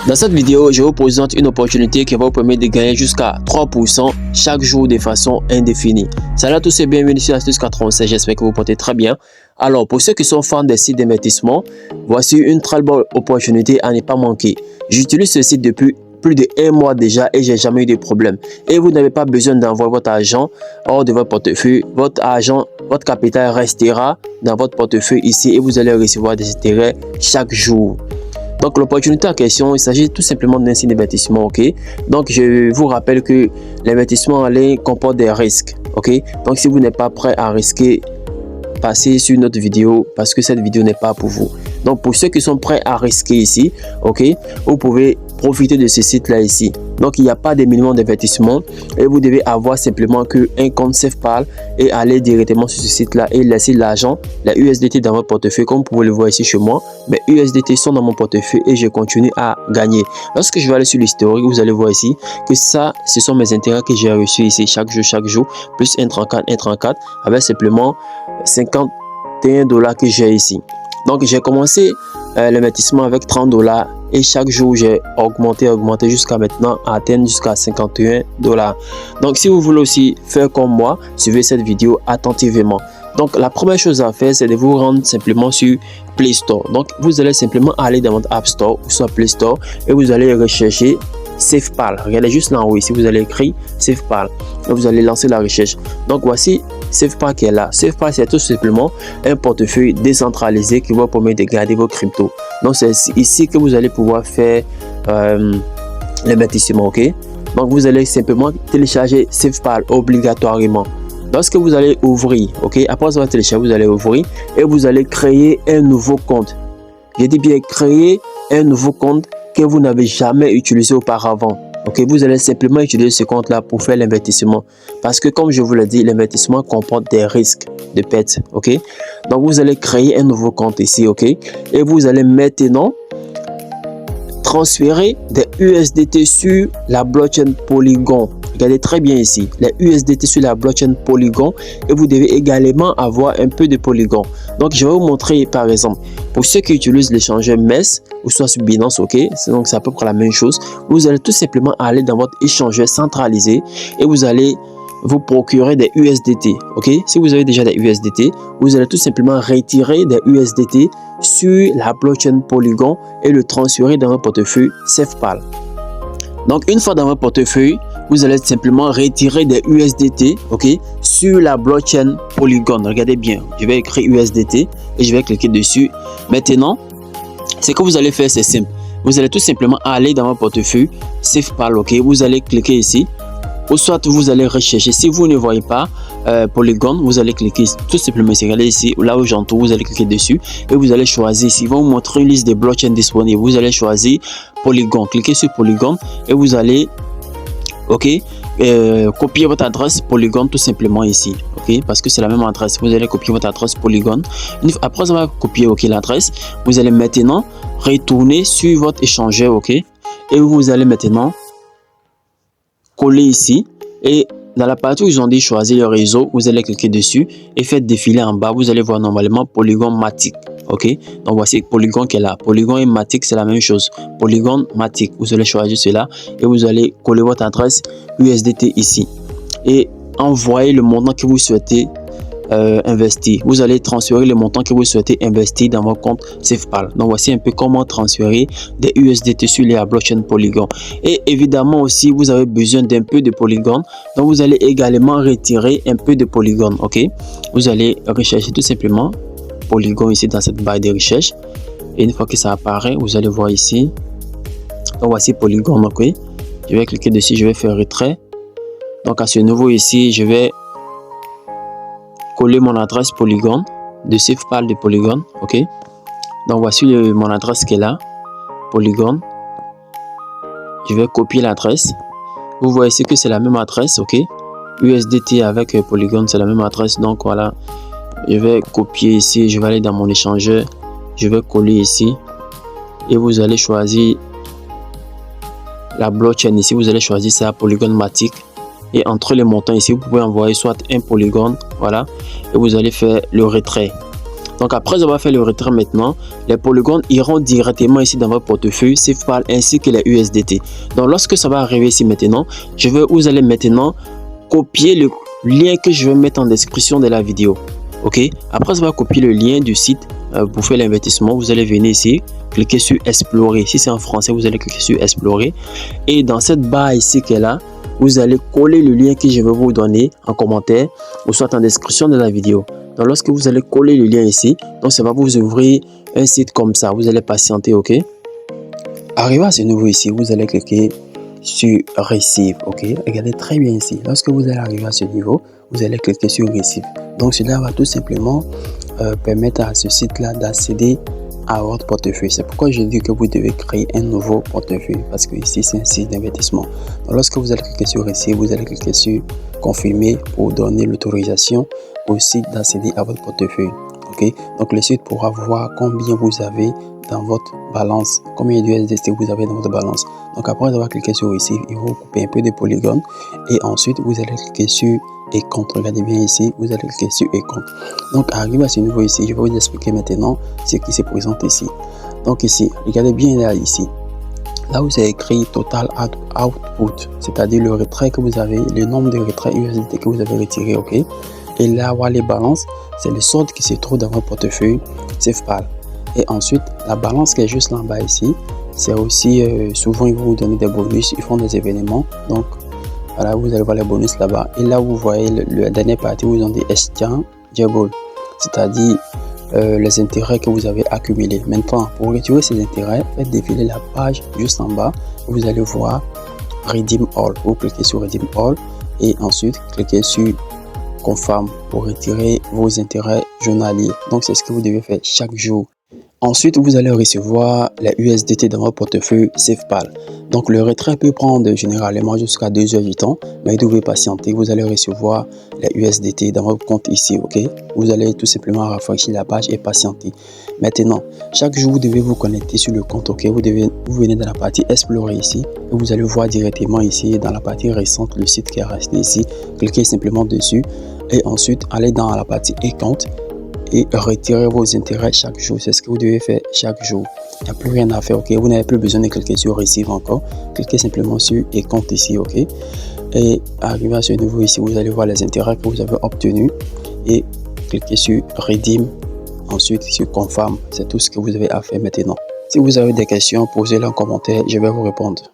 Dans cette vidéo, je vous présente une opportunité qui va vous permettre de gagner jusqu'à 3% chaque jour de façon indéfinie. Salut à tous et bienvenue sur Astuce 96, j'espère que vous portez très bien. Alors, pour ceux qui sont fans des sites d'investissement, voici une très bonne opportunité à ne pas manquer. J'utilise ce site depuis plus de 1 mois déjà et j'ai jamais eu de problème. Et vous n'avez pas besoin d'envoyer votre argent hors de votre portefeuille. Votre argent, votre capital restera dans votre portefeuille ici et vous allez recevoir des intérêts chaque jour. Donc l'opportunité en question, il s'agit tout simplement d'un site d'investissement, ok. Donc je vous rappelle que l'investissement en ligne comporte des risques, ok. Donc si vous n'êtes pas prêt à risquer, passez sur notre vidéo parce que cette vidéo n'est pas pour vous. Donc pour ceux qui sont prêts à risquer ici, ok, vous pouvez profiter de ce site là ici. Donc il n'y a pas de minimum d'investissement et vous devez avoir simplement un compte SafePal et aller directement sur ce site là et laisser l'argent, la USDT dans votre portefeuille. Comme vous pouvez le voir ici chez moi, mes USDT sont dans mon portefeuille et je continue à gagner. Lorsque je vais aller sur l'historique, vous allez voir ici que ça, ce sont mes intérêts que j'ai reçus ici chaque jour, plus 1,34 avec simplement 51 $ que j'ai ici. Donc j'ai commencé l'investissement avec 30 $ et chaque jour j'ai augmenté jusqu'à maintenant atteindre jusqu'à 51 $. Donc si vous voulez aussi faire comme moi, suivez cette vidéo attentivement. Donc la première chose à faire, c'est de vous rendre simplement sur Play Store. Donc vous allez simplement aller dans votre App Store ou soit Play Store et vous allez rechercher SafePal. Regardez juste là en haut ici, vous allez écrire SafePal et vous allez lancer la recherche. Donc voici SafePal qui est là. SafePal, c'est tout simplement un portefeuille décentralisé qui va permettre de garder vos cryptos. Donc c'est ici que vous allez pouvoir faire l'investissement, ok. Donc vous allez simplement télécharger SafePal obligatoirement. Lorsque vous allez ouvrir, ok, après avoir téléchargé, vous allez ouvrir et vous allez créer un nouveau compte. J'ai dit bien créer un nouveau compte que vous n'avez jamais utilisé auparavant. Ok, vous allez simplement utiliser ce compte là pour faire l'investissement parce que comme je vous l'ai dit, l'investissement comporte des risques de perte. Ok, donc vous allez créer un nouveau compte ici, ok, et vous allez maintenant transférer des USDT sur la blockchain Polygon. Regardez très bien ici, les USDT sur la blockchain Polygon et vous devez également avoir un peu de Polygon. Donc je vais vous montrer par exemple, pour ceux qui utilisent l'échangeur MES ou soit sur Binance, ok, donc c'est à peu près la même chose. Vous allez tout simplement aller dans votre échangeur centralisé et vous allez vous procurer des USDT, ok. Si vous avez déjà des USDT, vous allez tout simplement retirer des USDT sur la blockchain Polygon et le transférer dans votre portefeuille SafePal. Donc une fois dans votre portefeuille, vous allez simplement retirer des USDT, ok, sur la blockchain Polygon. Regardez bien, je vais écrire USDT et je vais cliquer dessus. Maintenant, ce que vous allez faire, c'est simple. Vous allez tout simplement aller dans votre portefeuille SafePal, ok. Vous allez cliquer ici. Ou soit vous allez rechercher, si vous ne voyez pas Polygon, vous allez cliquer tout simplement ici, regardez ici, là où j'entends, vous allez cliquer dessus et vous allez choisir, ici, ils vont vous montrer une liste de blockchains disponibles, vous allez choisir Polygon, cliquez sur Polygon et vous allez, ok, copier votre adresse Polygon tout simplement ici, ok, parce que c'est la même adresse, vous allez copier votre adresse Polygon. Après avoir copié, ok, l'adresse, vous allez maintenant retourner sur votre échangeur, ok, et vous allez maintenant coller ici et dans la partie où ils ont dit choisir le réseau, vous allez cliquer dessus et faites défiler en bas, vous allez voir normalement Polygon Matic, ok. Donc voici Polygon qui est là. Polygon et Matic c'est la même chose, Polygon Matic, vous allez choisir cela et vous allez coller votre adresse USDT ici et envoyer le montant que vous souhaitez investir. Vous allez transférer le montant que vous souhaitez investir dans votre compte SafePal. Donc voici un peu comment transférer des USDT sur la blockchain Polygon. Et évidemment aussi vous avez besoin d'un peu de Polygon. Donc vous allez également retirer un peu de Polygon. Ok, vous allez rechercher tout simplement Polygon ici dans cette barre de recherche. Et une fois que ça apparaît, vous allez voir ici. Donc voici Polygon. Ok, je vais cliquer dessus, je vais faire retrait. Donc à ce niveau ici, je vais coller mon adresse Polygon de SafePal de Polygon, ok. Donc voici mon adresse qui est là, Polygon. Je vais copier l'adresse. Vous voyez ici que c'est la même adresse, ok. USDT avec Polygon, c'est la même adresse. Donc voilà, je vais copier ici, je vais aller dans mon échangeur, je vais coller ici et vous allez choisir la blockchain ici. Vous allez choisir ça, Polygon Matic. Et entre les montants ici, vous pouvez envoyer soit un Polygon, voilà, et vous allez faire le retrait. Donc après avoir fait le retrait maintenant, les polygones iront directement ici dans votre portefeuille SafePal ainsi que les USDT. Donc lorsque ça va arriver ici maintenant, vous allez maintenant copier le lien que je vais mettre en description de la vidéo. Ok, après avoir copié le lien du site pour faire l'investissement, vous allez venir ici, cliquer sur explorer. Si c'est en français, vous allez cliquer sur explorer. Et dans cette barre ici qui est là, vous allez coller le lien que je vais vous donner en commentaire ou soit en description de la vidéo. Donc lorsque vous allez coller le lien ici, donc ça va vous ouvrir un site comme ça. Vous allez patienter, ok. Arrivé à ce niveau ici, vous allez cliquer sur Receive, ok. Regardez très bien ici. Lorsque vous allez arriver à ce niveau, vous allez cliquer sur Receive. Donc cela va tout simplement permettre à ce site-là d'accéder à votre portefeuille. C'est pourquoi je dis que vous devez créer un nouveau portefeuille parce que ici c'est un site d'investissement. Lorsque vous allez cliquer sur Receive, vous allez cliquer sur Confirmer pour donner l'autorisation au site d'accéder à votre portefeuille. Ok, donc le site pourra voir combien vous avez dans votre balance, combien d'USDT vous avez dans votre balance. Donc après avoir cliqué sur Receive, il va vous couper un peu de polygones et ensuite vous allez cliquer sur et compte. Regardez bien ici, vous allez cliquer sur et compte. Donc arrivé à ce niveau ici, je vais vous expliquer maintenant ce qui se présente ici. Donc ici, regardez bien là ici. Là vous avez écrit Total Output, c'est-à-dire le retrait que vous avez, le nombre de retraits USDT que vous avez retiré, ok. Et là, voir les balances, c'est le solde qui se trouve dans votre portefeuille SafePal. Et ensuite, la balance qui est juste là en bas ici, c'est aussi souvent ils vont vous donner des bonus, ils font des événements. Donc voilà, vous allez voir les bonus là-bas. Et là, vous voyez la dernière partie où ils ont des exchangeable, c'est-à-dire les intérêts que vous avez accumulés. Maintenant, pour retirer ces intérêts, faites défiler la page juste en bas. Vous allez voir Redeem All. Vous cliquez sur Redeem All et ensuite cliquez sur Confirm pour retirer vos intérêts journaliers. Donc c'est ce que vous devez faire chaque jour. Ensuite, vous allez recevoir les USDT dans votre portefeuille SafePal. Donc le retrait peut prendre généralement jusqu'à 2 heures du temps, mais vous devez patienter. Vous allez recevoir les USDT dans votre compte ici, ok. Vous allez tout simplement rafraîchir la page et patienter. Maintenant, chaque jour vous devez vous connecter sur le compte, ok. Vous venez dans la partie explorer ici et vous allez voir directement ici dans la partie récente le site qui est resté ici. Cliquez simplement dessus et ensuite allez dans la partie et compte et retirer vos intérêts chaque jour. C'est ce que vous devez faire chaque jour. Il n'y a plus rien à faire, ok. Vous n'avez plus besoin de cliquer sur Receive encore. Cliquez simplement sur et compte ici, ok. Et arrivé à ce niveau ici, vous allez voir les intérêts que vous avez obtenus et cliquez sur Redeem. Ensuite sur Confirm. C'est tout ce que vous avez à faire maintenant. Si vous avez des questions, posez-les en commentaire, je vais vous répondre.